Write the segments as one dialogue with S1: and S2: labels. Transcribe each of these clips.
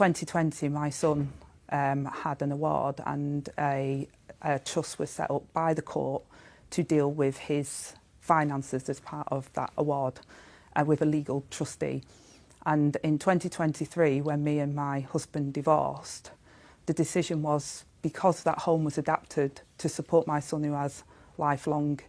S1: 2020, my son had an award, and a trust was set up by the court to deal with his finances as part of that award with a legal trustee. And in 2023, when me and my husband divorced, the decision was, because that home was adapted to support my son who has lifelong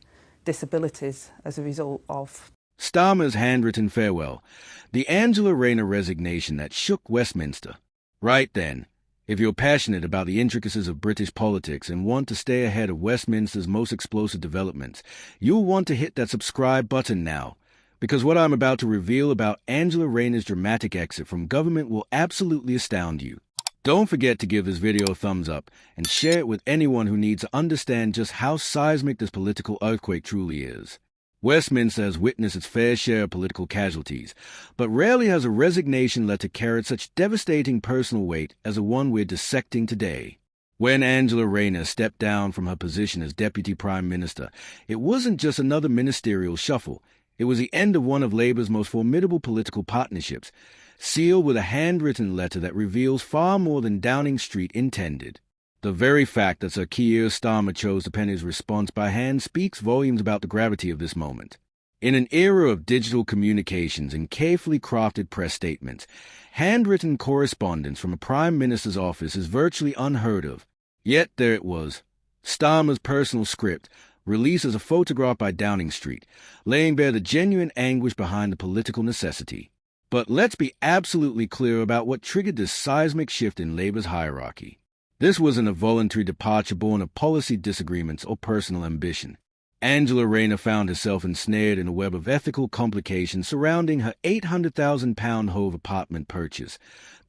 S1: disabilities as a result of
S2: Starmer's handwritten farewell, the Angela Rayner resignation that shook Westminster. Right then, if you're passionate about the intricacies of British politics and want to stay ahead of Westminster's most explosive developments, you'll want to hit that subscribe button now, because what I'm about to reveal about Angela Rayner's dramatic exit from government will absolutely astound you. Don't forget to give this video a thumbs up and share it with anyone who needs to understand just how seismic this political earthquake truly is. Westminster has witnessed its fair share of political casualties, but rarely has a resignation letter carried such devastating personal weight as the one we're dissecting today. When Angela Rayner stepped down from her position as Deputy Prime Minister, it wasn't just another ministerial shuffle. It was the end of one of Labour's most formidable political partnerships, sealed with a handwritten letter that reveals far more than Downing Street intended. The very fact that Sir Keir Starmer chose to pen his response by hand speaks volumes about the gravity of this moment. In an era of digital communications and carefully crafted press statements, handwritten correspondence from a Prime Minister's office is virtually unheard of. Yet there it was, Starmer's personal script, released as a photograph by Downing Street, laying bare the genuine anguish behind the political necessity. But let's be absolutely clear about what triggered this seismic shift in Labour's hierarchy. This wasn't a voluntary departure born of policy disagreements or personal ambition. Angela Rayner found herself ensnared in a web of ethical complications surrounding her £800,000 Hove apartment purchase,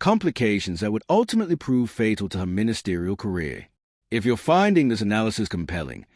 S2: complications that would ultimately prove fatal to her ministerial career. If you're finding this analysis compelling,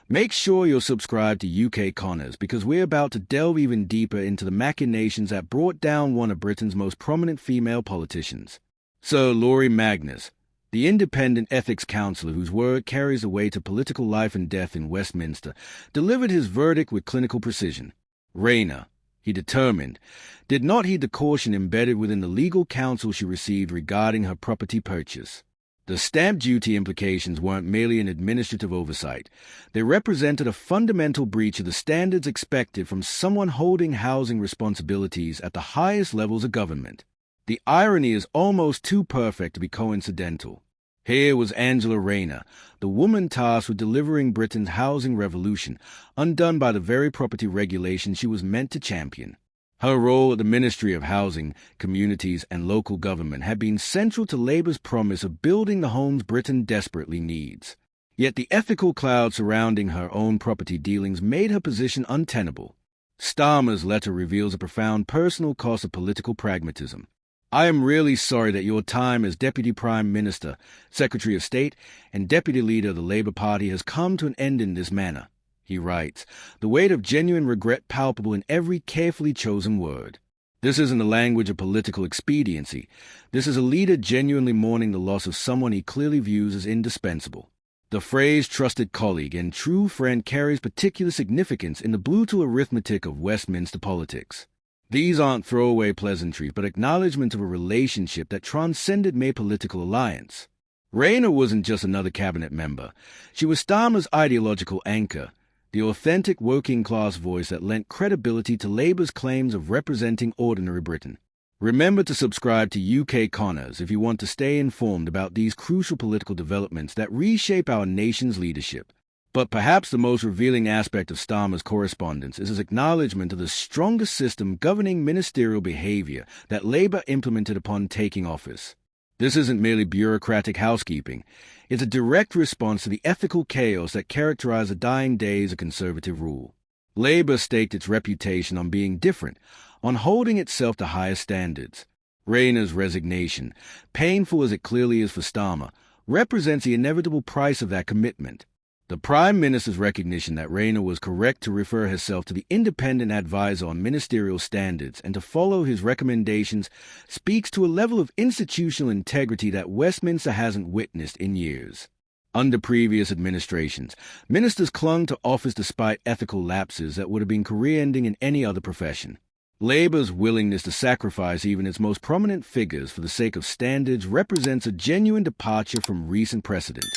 S2: make sure you're subscribed to UK Connors, because we're about to delve even deeper into the machinations that brought down one of Britain's most prominent female politicians. Sir Laurie Magnus, the independent ethics counsellor whose word carries the weight of political life and death in Westminster, delivered his verdict with clinical precision. Rayner, he determined, did not heed the caution embedded within the legal counsel she received regarding her property purchase. The stamp duty implications weren't merely an administrative oversight. They represented a fundamental breach of the standards expected from someone holding housing responsibilities at the highest levels of government. The irony is almost too perfect to be coincidental. Here was Angela Rayner, the woman tasked with delivering Britain's housing revolution, undone by the very property regulations she was meant to champion. Her role at the Ministry of Housing, Communities and Local Government had been central to Labour's promise of building the homes Britain desperately needs. Yet the ethical cloud surrounding her own property dealings made her position untenable. Starmer's letter reveals a profound personal cost of political pragmatism. I am really sorry that your time as Deputy Prime Minister, Secretary of State, and Deputy Leader of the Labour Party has come to an end in this manner, he writes, the weight of genuine regret palpable in every carefully chosen word. This isn't the language of political expediency. This is a leader genuinely mourning the loss of someone he clearly views as indispensable. The phrase trusted colleague and true friend carries particular significance in the brutal arithmetic of Westminster politics. These aren't throwaway pleasantries, but acknowledgement of a relationship that transcended mere political alliance. Rayner wasn't just another cabinet member. She was Starmer's ideological anchor, the authentic working-class voice that lent credibility to Labour's claims of representing ordinary Britain. Remember to subscribe to UK Connors if you want to stay informed about these crucial political developments that reshape our nation's leadership. But perhaps the most revealing aspect of Starmer's correspondence is his acknowledgement of the strongest system governing ministerial behaviour that Labour implemented upon taking office. This isn't merely bureaucratic housekeeping. It's a direct response to the ethical chaos that characterized the dying days of Conservative rule. Labour staked its reputation on being different, on holding itself to higher standards. Rayner's resignation, painful as it clearly is for Starmer, represents the inevitable price of that commitment. The Prime Minister's recognition that Rayner was correct to refer herself to the independent advisor on ministerial standards and to follow his recommendations speaks to a level of institutional integrity that Westminster hasn't witnessed in years. Under previous administrations, ministers clung to office despite ethical lapses that would have been career-ending in any other profession. Labour's willingness to sacrifice even its most prominent figures for the sake of standards represents a genuine departure from recent precedent.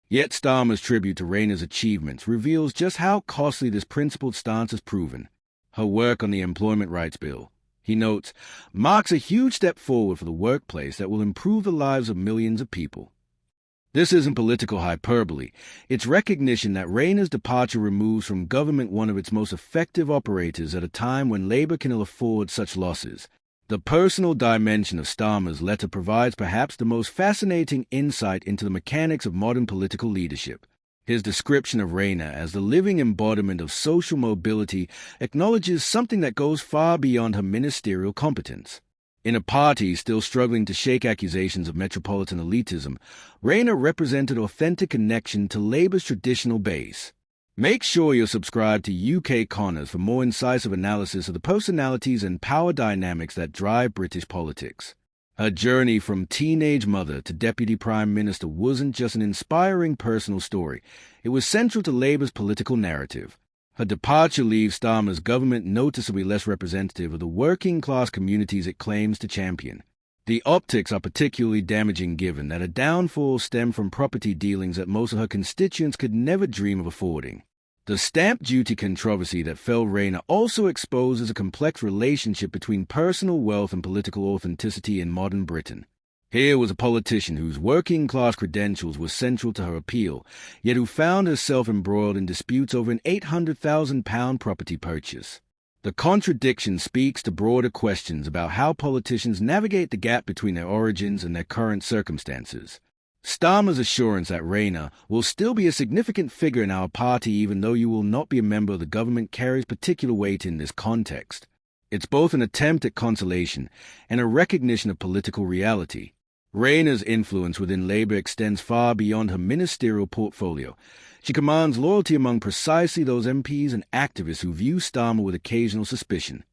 S2: Yet Starmer's tribute to Rayner's achievements reveals just how costly this principled stance has proven. Her work on the Employment Rights Bill, he notes, marks a huge step forward for the workplace that will improve the lives of millions of people. This isn't political hyperbole. It's recognition that Rayner's departure removes from government one of its most effective operators at a time when Labour can ill afford such losses. The personal dimension of Starmer's letter provides perhaps the most fascinating insight into the mechanics of modern political leadership. His description of Rayner as the living embodiment of social mobility acknowledges something that goes far beyond her ministerial competence. In a party still struggling to shake accusations of metropolitan elitism, Rayner represented authentic connection to Labour's traditional base. Make sure you're subscribed to UK Connors for more incisive analysis of the personalities and power dynamics that drive British politics. Her journey from teenage mother to Deputy Prime Minister wasn't just an inspiring personal story, it was central to Labour's political narrative. Her departure leaves Starmer's government noticeably less representative of the working-class communities it claims to champion. The optics are particularly damaging given that her downfall stemmed from property dealings that most of her constituents could never dream of affording. The stamp duty controversy that fell Rayner also exposes a complex relationship between personal wealth and political authenticity in modern Britain. Here was a politician whose working-class credentials were central to her appeal, yet who found herself embroiled in disputes over an £800,000 property purchase. The contradiction speaks to broader questions about how politicians navigate the gap between their origins and their current circumstances. Starmer's assurance that Rayner will still be a significant figure in our party even though you will not be a member of the government carries particular weight in this context. It's both an attempt at consolation and a recognition of political reality. Rayner's influence within Labour extends far beyond her ministerial portfolio. She commands loyalty among precisely those MPs and activists who view Starmer with occasional suspicion.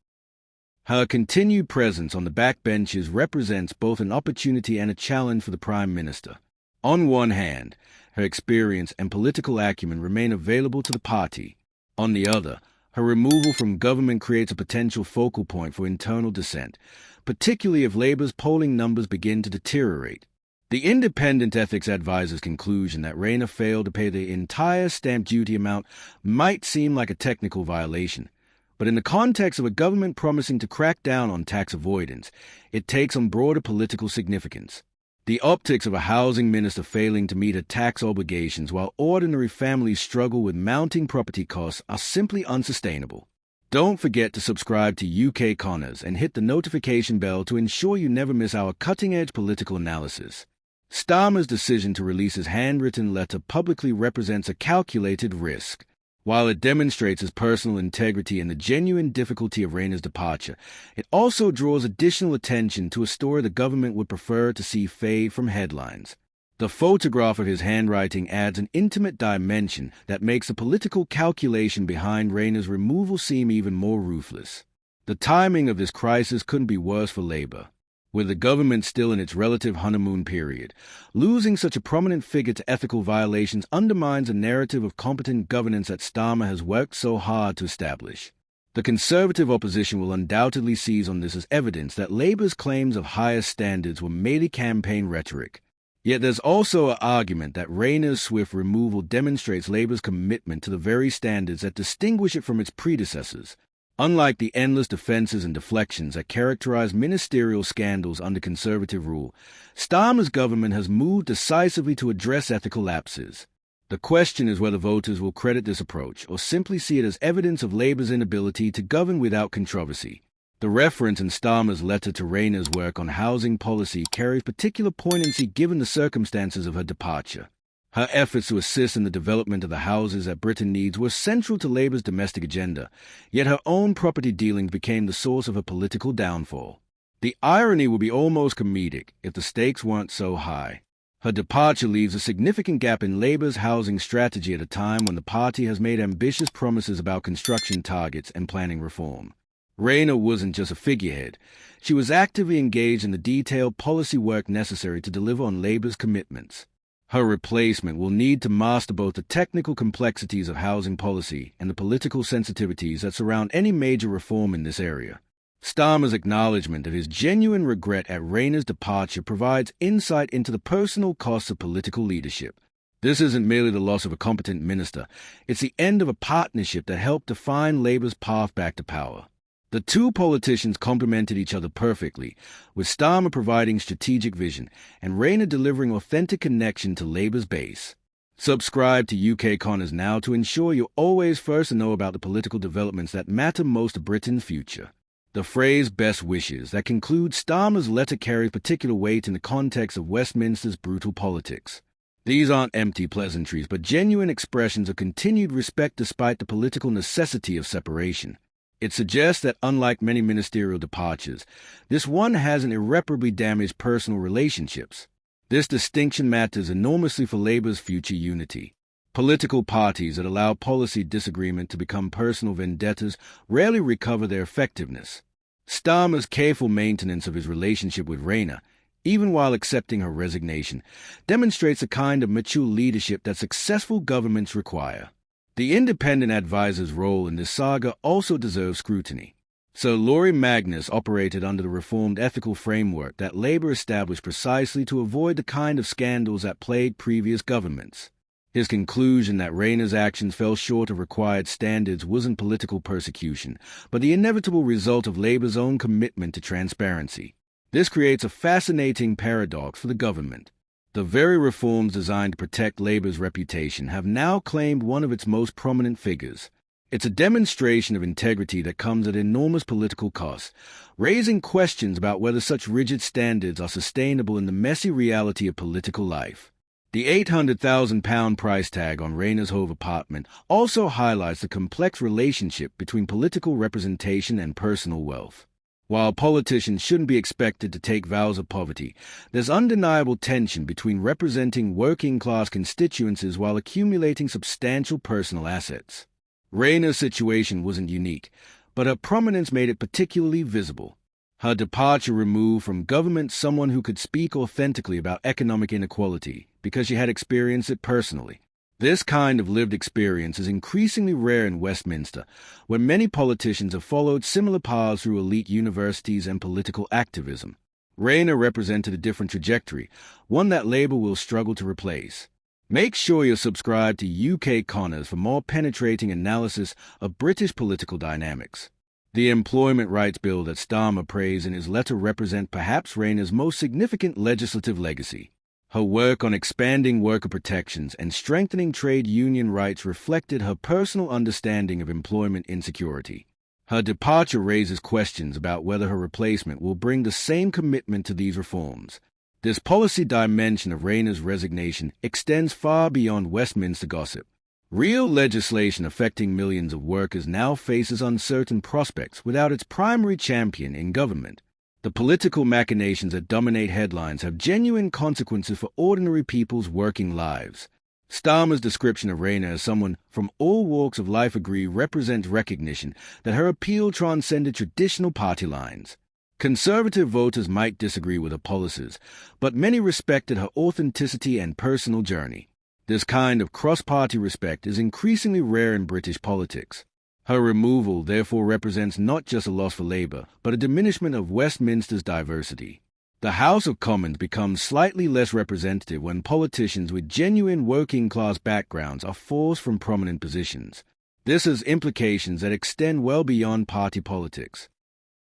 S2: Her continued presence on the backbenches represents both an opportunity and a challenge for the Prime Minister. On one hand, her experience and political acumen remain available to the party. On the other, her removal from government creates a potential focal point for internal dissent, particularly if Labour's polling numbers begin to deteriorate. The Independent Ethics Advisor's conclusion that Rayner failed to pay the entire stamp duty amount might seem like a technical violation, but in the context of a government promising to crack down on tax avoidance, it takes on broader political significance. The optics of a housing minister failing to meet her tax obligations while ordinary families struggle with mounting property costs are simply unsustainable. Don't forget to subscribe to UK Connors and hit the notification bell to ensure you never miss our cutting-edge political analysis. Starmer's decision to release his handwritten letter publicly represents a calculated risk. While it demonstrates his personal integrity and the genuine difficulty of Rayner's departure, it also draws additional attention to a story the government would prefer to see fade from headlines. The photograph of his handwriting adds an intimate dimension that makes the political calculation behind Rayner's removal seem even more ruthless. The timing of this crisis couldn't be worse for Labour. With the government still in its relative honeymoon period, losing such a prominent figure to ethical violations undermines a narrative of competent governance that Starmer has worked so hard to establish. The Conservative opposition will undoubtedly seize on this as evidence that Labour's claims of higher standards were merely campaign rhetoric. Yet there's also an argument that Rayner's swift removal demonstrates Labour's commitment to the very standards that distinguish it from its predecessors. Unlike the endless defenses and deflections that characterize ministerial scandals under Conservative rule, Starmer's government has moved decisively to address ethical lapses. The question is whether voters will credit this approach or simply see it as evidence of Labour's inability to govern without controversy. The reference in Starmer's letter to Rayner's work on housing policy carries particular poignancy given the circumstances of her departure. Her efforts to assist in the development of the houses that Britain needs were central to Labour's domestic agenda, yet her own property dealings became the source of her political downfall. The irony would be almost comedic if the stakes weren't so high. Her departure leaves a significant gap in Labour's housing strategy at a time when the party has made ambitious promises about construction targets and planning reform. Rayner wasn't just a figurehead. She was actively engaged in the detailed policy work necessary to deliver on Labour's commitments. Her replacement will need to master both the technical complexities of housing policy and the political sensitivities that surround any major reform in this area. Starmer's acknowledgement of his genuine regret at Rayner's departure provides insight into the personal costs of political leadership. This isn't merely the loss of a competent minister, it's the end of a partnership that helped define Labour's path back to power. The two politicians complemented each other perfectly, with Starmer providing strategic vision and Rayner delivering authentic connection to Labour's base. Subscribe to UK Connors now to ensure you're always first to know about the political developments that matter most to Britain's future. The phrase best wishes that concludes Starmer's letter carries particular weight in the context of Westminster's brutal politics. These aren't empty pleasantries, but genuine expressions of continued respect despite the political necessity of separation. It suggests that, unlike many ministerial departures, this one hasn't irreparably damaged personal relationships. This distinction matters enormously for Labour's future unity. Political parties that allow policy disagreement to become personal vendettas rarely recover their effectiveness. Starmer's careful maintenance of his relationship with Rayner, even while accepting her resignation, demonstrates a kind of mature leadership that successful governments require. The independent advisor's role in this saga also deserves scrutiny. Sir Laurie Magnus operated under the reformed ethical framework that Labour established precisely to avoid the kind of scandals that plagued previous governments. His conclusion that Rayner's actions fell short of required standards wasn't political persecution, but the inevitable result of Labour's own commitment to transparency. This creates a fascinating paradox for the government. The very reforms designed to protect Labour's reputation have now claimed one of its most prominent figures. It's a demonstration of integrity that comes at enormous political cost, raising questions about whether such rigid standards are sustainable in the messy reality of political life. The £800,000 price tag on Rayner's Hove apartment also highlights the complex relationship between political representation and personal wealth. While politicians shouldn't be expected to take vows of poverty, there's undeniable tension between representing working-class constituencies while accumulating substantial personal assets. Rayner's situation wasn't unique, but her prominence made it particularly visible. Her departure removed from government someone who could speak authentically about economic inequality because she had experienced it personally. This kind of lived experience is increasingly rare in Westminster, where many politicians have followed similar paths through elite universities and political activism. Rayner represented a different trajectory, one that Labour will struggle to replace. Make sure you're subscribed to UK Connors for more penetrating analysis of British political dynamics. The employment rights bill that Starmer praised in his letter represents perhaps Rayner's most significant legislative legacy. Her work on expanding worker protections and strengthening trade union rights reflected her personal understanding of employment insecurity. Her departure raises questions about whether her replacement will bring the same commitment to these reforms. This policy dimension of Rayner's resignation extends far beyond Westminster gossip. Real legislation affecting millions of workers now faces uncertain prospects without its primary champion in government. The political machinations that dominate headlines have genuine consequences for ordinary people's working lives. Starmer's description of Rayner as someone from all walks of life agree represents recognition that her appeal transcended traditional party lines. Conservative voters might disagree with her policies, but many respected her authenticity and personal journey. This kind of cross-party respect is increasingly rare in British politics. Her removal therefore represents not just a loss for Labour, but a diminishment of Westminster's diversity. The House of Commons becomes slightly less representative when politicians with genuine working-class backgrounds are forced from prominent positions. This has implications that extend well beyond party politics.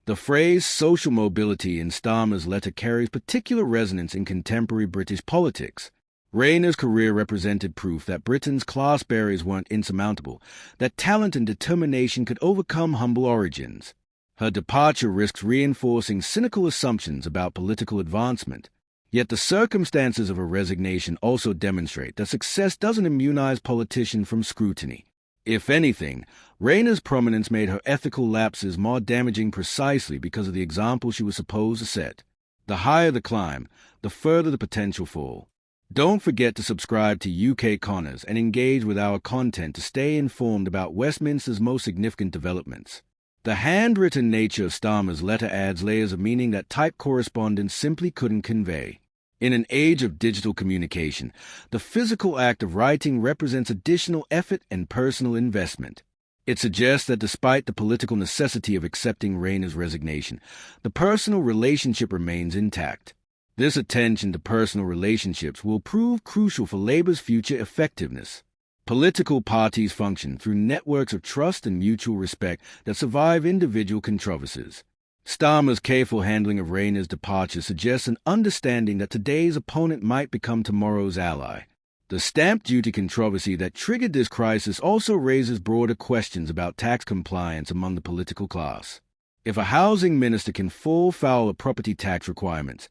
S2: The phrase social mobility in Starmer's letter carries particular resonance in contemporary British politics. Rayner's career represented proof that Britain's class barriers weren't insurmountable, that talent and determination could overcome humble origins. Her departure risks reinforcing cynical assumptions about political advancement. Yet the circumstances of her resignation also demonstrate that success doesn't immunize politicians from scrutiny. If anything, Rayner's prominence made her ethical lapses more damaging precisely because of the example she was supposed to set. The higher the climb, the further the potential fall. Don't forget to subscribe to UK Connors and engage with our content to stay informed about Westminster's most significant developments. The handwritten nature of Starmer's letter adds layers of meaning that typed correspondence simply couldn't convey. In an age of digital communication, the physical act of writing represents additional effort and personal investment. It suggests that despite the political necessity of accepting Rayner's resignation, the personal relationship remains intact. This attention to personal relationships will prove crucial for Labour's future effectiveness. Political parties function through networks of trust and mutual respect that survive individual controversies. Starmer's careful handling of Rayner's departure suggests an understanding that today's opponent might become tomorrow's ally. The stamp duty controversy that triggered this crisis also raises broader questions about tax compliance among the political class. If a housing minister can fall foul of property tax requirements,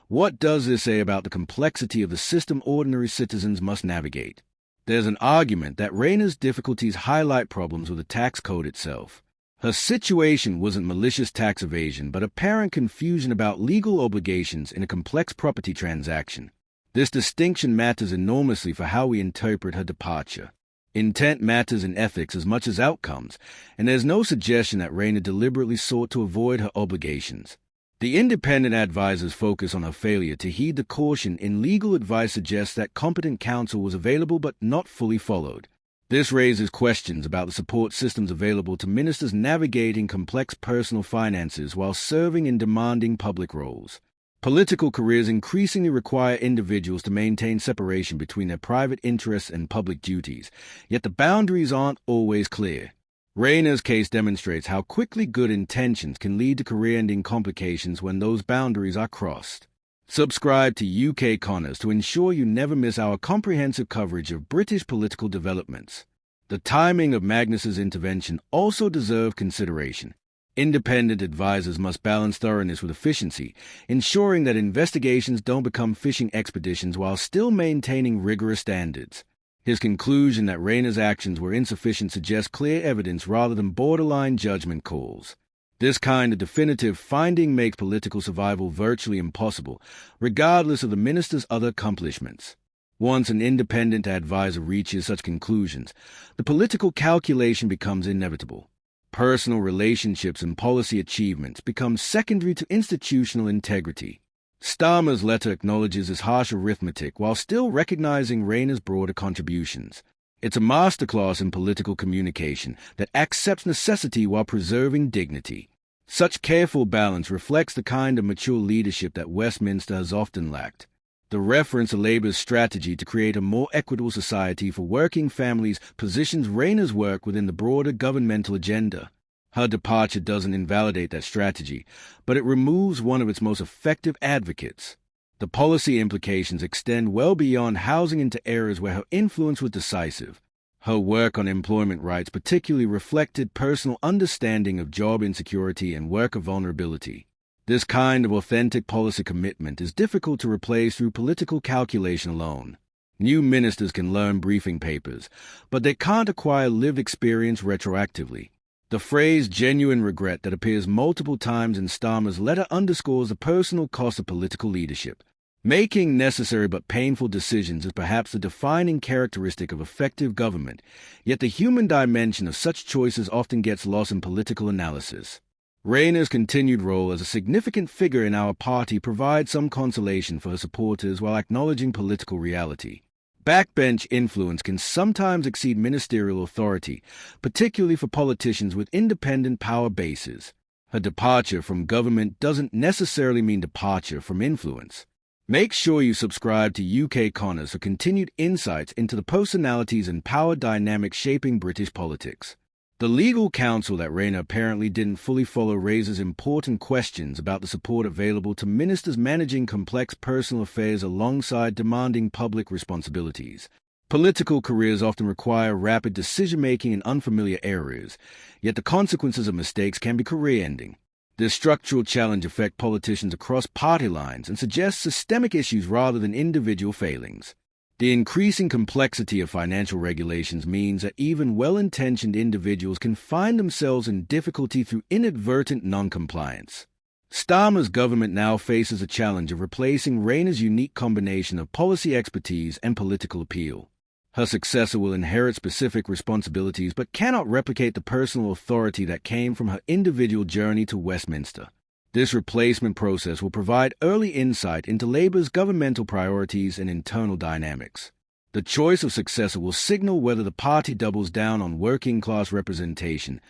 S2: what does this say about the complexity of the system ordinary citizens must navigate? There's an argument that Rayner's difficulties highlight problems with the tax code itself. Her situation wasn't malicious tax evasion, but apparent confusion about legal obligations in a complex property transaction. This distinction matters enormously for how we interpret her departure. Intent matters in ethics as much as outcomes, and there's no suggestion that Rayner deliberately sought to avoid her obligations. The independent advisor's focus on her failure to heed the caution in legal advice suggests that competent counsel was available but not fully followed. This raises questions about the support systems available to ministers navigating complex personal finances while serving in demanding public roles. Political careers increasingly require individuals to maintain separation between their private interests and public duties, yet the boundaries aren't always clear. Rayner's case demonstrates how quickly good intentions can lead to career-ending complications when those boundaries are crossed. Subscribe to UK Connors to ensure you never miss our comprehensive coverage of British political developments. The timing of Magnus's intervention also deserves consideration. Independent advisors must balance thoroughness with efficiency, ensuring that investigations don't become fishing expeditions while still maintaining rigorous standards. His conclusion that Rayner's actions were insufficient suggests clear evidence rather than borderline judgment calls. This kind of definitive finding makes political survival virtually impossible, regardless of the minister's other accomplishments. Once an independent advisor reaches such conclusions, the political calculation becomes inevitable. Personal relationships and policy achievements become secondary to institutional integrity. Starmer's letter acknowledges this harsh arithmetic while still recognizing Rayner's broader contributions. It's a masterclass in political communication that accepts necessity while preserving dignity. Such careful balance reflects the kind of mature leadership that Westminster has often lacked. The reference to Labour's strategy to create a more equitable society for working families positions Rayner's work within the broader governmental agenda. Her departure doesn't invalidate that strategy, but it removes one of its most effective advocates. The policy implications extend well beyond housing into areas where her influence was decisive. Her work on employment rights particularly reflected personal understanding of job insecurity and worker vulnerability. This kind of authentic policy commitment is difficult to replace through political calculation alone. New ministers can learn briefing papers, but they can't acquire lived experience retroactively. The phrase genuine regret that appears multiple times in Starmer's letter underscores the personal cost of political leadership. Making necessary but painful decisions is perhaps the defining characteristic of effective government, yet the human dimension of such choices often gets lost in political analysis. Rayner's continued role as a significant figure in our party provides some consolation for her supporters while acknowledging political reality. Backbench influence can sometimes exceed ministerial authority, particularly for politicians with independent power bases. Her departure from government doesn't necessarily mean departure from influence. Make sure you subscribe to UK Connors for continued insights into the personalities and power dynamics shaping British politics. The legal counsel that Rayner apparently didn't fully follow raises important questions about the support available to ministers managing complex personal affairs alongside demanding public responsibilities. Political careers often require rapid decision-making in unfamiliar areas, yet the consequences of mistakes can be career-ending. This structural challenge affects politicians across party lines and suggests systemic issues rather than individual failings. The increasing complexity of financial regulations means that even well-intentioned individuals can find themselves in difficulty through inadvertent non-compliance. Starmer's government now faces a challenge of replacing Rayner's unique combination of policy expertise and political appeal. Her successor will inherit specific responsibilities but cannot replicate the personal authority that came from her individual journey to Westminster. This replacement process will provide early insight into Labour's governmental priorities and internal dynamics. The choice of successor will signal whether the party doubles down on working-class representation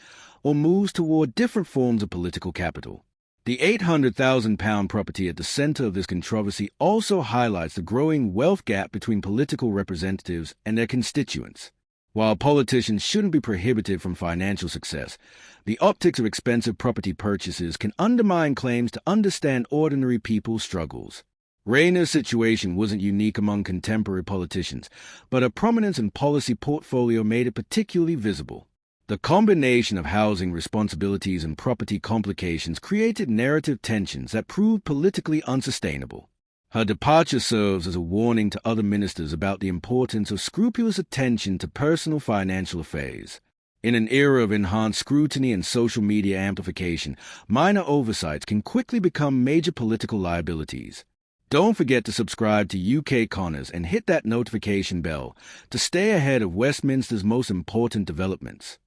S2: or moves toward different forms of political capital. The £800,000 property at the center of this controversy also highlights the growing wealth gap between political representatives and their constituents. While politicians shouldn't be prohibited from financial success, the optics of expensive property purchases can undermine claims to understand ordinary people's struggles. Rayner's situation wasn't unique among contemporary politicians, but her prominence and policy portfolio made it particularly visible. The combination of housing responsibilities and property complications created narrative tensions that proved politically unsustainable. Her departure serves as a warning to other ministers about the importance of scrupulous attention to personal financial affairs. In an era of enhanced scrutiny and social media amplification, minor oversights can quickly become major political liabilities. Don't forget to subscribe to UK Connors and hit that notification bell to stay ahead of Westminster's most important developments.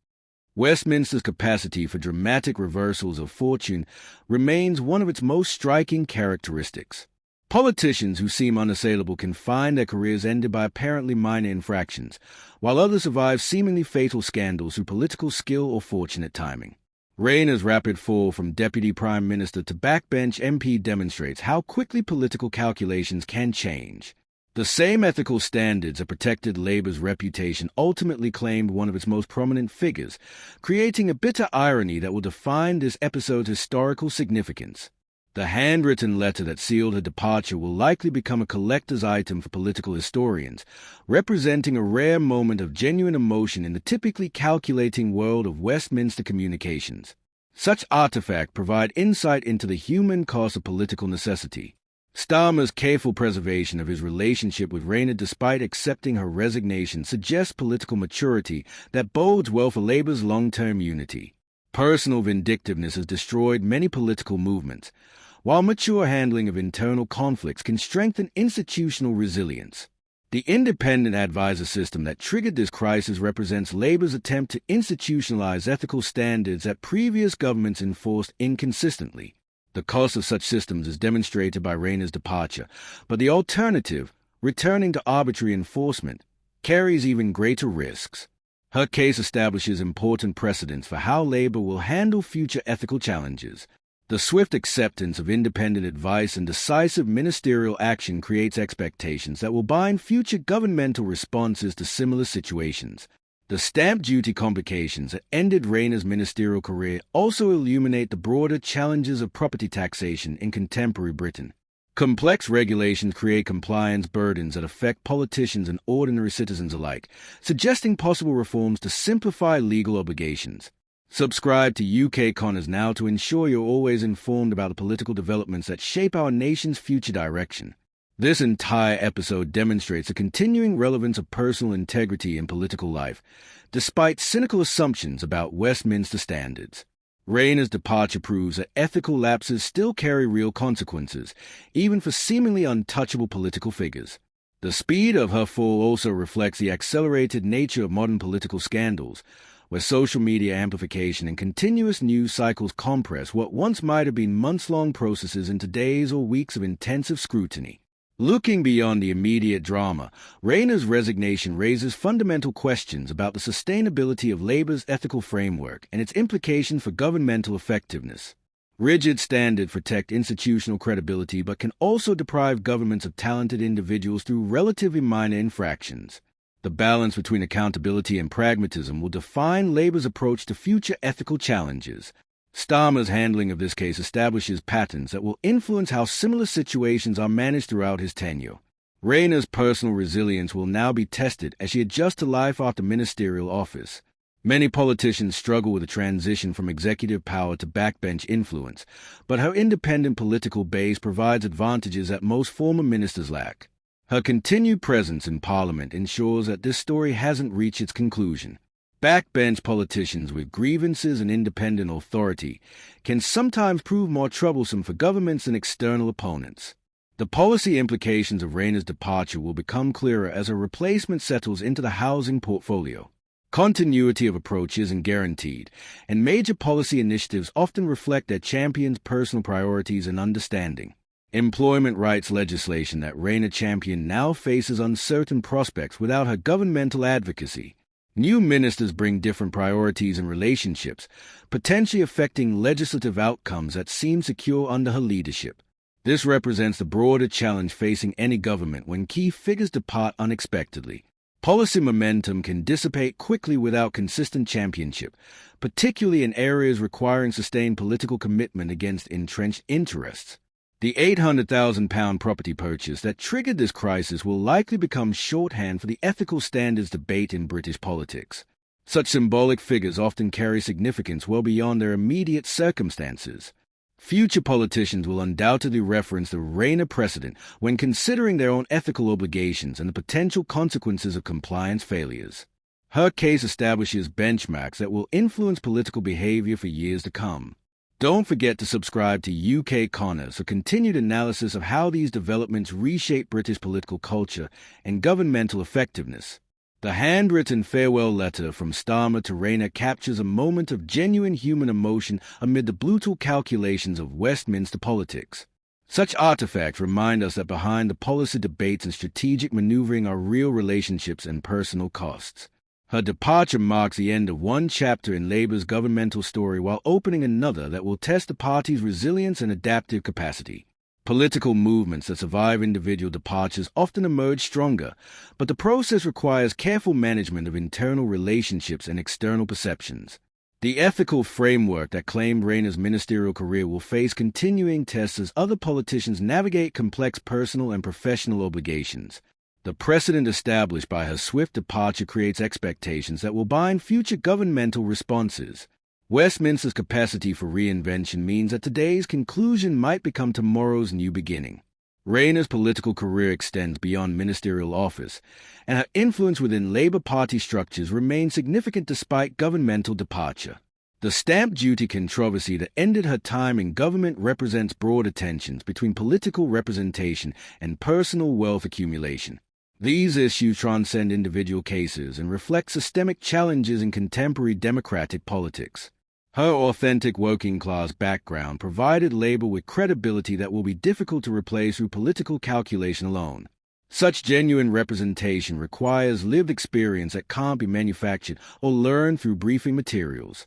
S2: Westminster's capacity for dramatic reversals of fortune remains one of its most striking characteristics. Politicians who seem unassailable can find their careers ended by apparently minor infractions, while others survive seemingly fatal scandals through political skill or fortunate timing. Rayner's rapid fall from Deputy Prime Minister to backbench MP demonstrates how quickly political calculations can change. The same ethical standards that protected Labour's reputation ultimately claimed one of its most prominent figures, creating a bitter irony that will define this episode's historical significance. The handwritten letter that sealed her departure will likely become a collector's item for political historians, representing a rare moment of genuine emotion in the typically calculating world of Westminster communications. Such artifacts provide insight into the human cost of political necessity. Starmer's careful preservation of his relationship with Rayner despite accepting her resignation suggests political maturity that bodes well for Labour's long-term unity. Personal vindictiveness has destroyed many political movements, while mature handling of internal conflicts can strengthen institutional resilience. The independent advisor system that triggered this crisis represents Labour's attempt to institutionalize ethical standards that previous governments enforced inconsistently. The cost of such systems is demonstrated by Rayner's departure, but the alternative, returning to arbitrary enforcement, carries even greater risks. Her case establishes important precedents for how Labour will handle future ethical challenges. The swift acceptance of independent advice and decisive ministerial action creates expectations that will bind future governmental responses to similar situations. The stamp duty complications that ended Rayner's ministerial career also illuminate the broader challenges of property taxation in contemporary Britain. Complex regulations create compliance burdens that affect politicians and ordinary citizens alike, suggesting possible reforms to simplify legal obligations. Subscribe to UK Connors now to ensure you're always informed about the political developments that shape our nation's future direction. This entire episode demonstrates the continuing relevance of personal integrity in political life, despite cynical assumptions about Westminster standards. Rayner's departure proves that ethical lapses still carry real consequences, even for seemingly untouchable political figures. The speed of her fall also reflects the accelerated nature of modern political scandals, where social media amplification and continuous news cycles compress what once might have been months-long processes into days or weeks of intensive scrutiny. Looking beyond the immediate drama, Rayner's resignation raises fundamental questions about the sustainability of Labour's ethical framework and its implications for governmental effectiveness. Rigid standards protect institutional credibility but can also deprive governments of talented individuals through relatively minor infractions. The balance between accountability and pragmatism will define Labour's approach to future ethical challenges. Starmer's handling of this case establishes patterns that will influence how similar situations are managed throughout his tenure. Rayner's personal resilience will now be tested as she adjusts to life after ministerial office. Many politicians struggle with the transition from executive power to backbench influence, but her independent political base provides advantages that most former ministers lack. Her continued presence in Parliament ensures that this story hasn't reached its conclusion. Backbench politicians with grievances and independent authority can sometimes prove more troublesome for governments than external opponents. The policy implications of Rayner's departure will become clearer as her replacement settles into the housing portfolio. Continuity of approach isn't guaranteed, and major policy initiatives often reflect their champions' personal priorities and understanding. Employment rights legislation that Rayner championed now faces uncertain prospects without her governmental advocacy. New ministers bring different priorities and relationships, potentially affecting legislative outcomes that seem secure under her leadership. This represents the broader challenge facing any government when key figures depart unexpectedly. Policy momentum can dissipate quickly without consistent championship, particularly in areas requiring sustained political commitment against entrenched interests. The £800,000 property purchase that triggered this crisis will likely become shorthand for the ethical standards debate in British politics. Such symbolic figures often carry significance well beyond their immediate circumstances. Future politicians will undoubtedly reference the Rayner precedent when considering their own ethical obligations and the potential consequences of compliance failures. Her case establishes benchmarks that will influence political behavior for years to come. Don't forget to subscribe to UK Connors for continued analysis of how these developments reshape British political culture and governmental effectiveness. The handwritten farewell letter from Starmer to Rayner captures a moment of genuine human emotion amid the brutal calculations of Westminster politics. Such artifacts remind us that behind the policy debates and strategic maneuvering are real relationships and personal costs. Her departure marks the end of one chapter in Labour's governmental story while opening another that will test the party's resilience and adaptive capacity. Political movements that survive individual departures often emerge stronger, but the process requires careful management of internal relationships and external perceptions. The ethical framework that claimed Rayner's ministerial career will face continuing tests as other politicians navigate complex personal and professional obligations. The precedent established by her swift departure creates expectations that will bind future governmental responses. Westminster's capacity for reinvention means that today's conclusion might become tomorrow's new beginning. Rayner's political career extends beyond ministerial office, and her influence within Labour Party structures remains significant despite governmental departure. The stamp duty controversy that ended her time in government represents broader tensions between political representation and personal wealth accumulation. These issues transcend individual cases and reflect systemic challenges in contemporary democratic politics. Her authentic working-class background provided Labour with credibility that will be difficult to replace through political calculation alone. Such genuine representation requires lived experience that can't be manufactured or learned through briefing materials.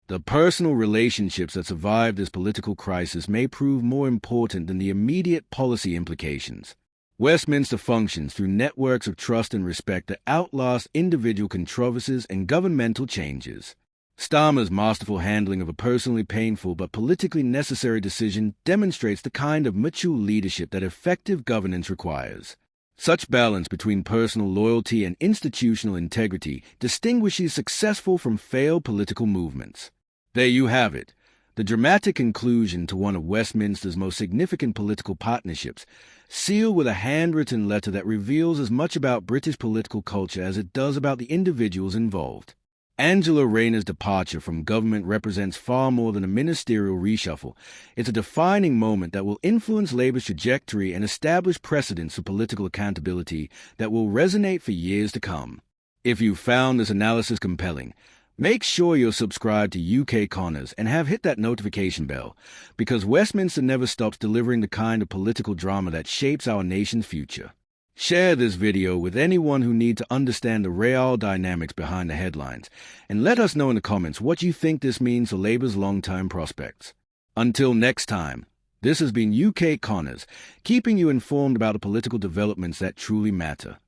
S2: The personal relationships that survive this political crisis may prove more important than the immediate policy implications. Westminster functions through networks of trust and respect that outlast individual controversies and governmental changes. Starmer's masterful handling of a personally painful but politically necessary decision demonstrates the kind of mature leadership that effective governance requires. Such balance between personal loyalty and institutional integrity distinguishes successful from failed political movements. There you have it, the dramatic conclusion to one of Westminster's most significant political partnerships, sealed with a handwritten letter that reveals as much about British political culture as it does about the individuals involved. Angela Rayner's departure from government represents far more than a ministerial reshuffle. It's a defining moment that will influence Labour's trajectory and establish precedents for political accountability that will resonate for years to come. If you found this analysis compelling, make sure you're subscribed to UK Connors and have hit that notification bell, because Westminster never stops delivering the kind of political drama that shapes our nation's future. Share this video with anyone who needs to understand the real dynamics behind the headlines, and let us know in the comments what you think this means for Labour's long-term prospects. Until next time, this has been UK Connors, keeping you informed about the political developments that truly matter.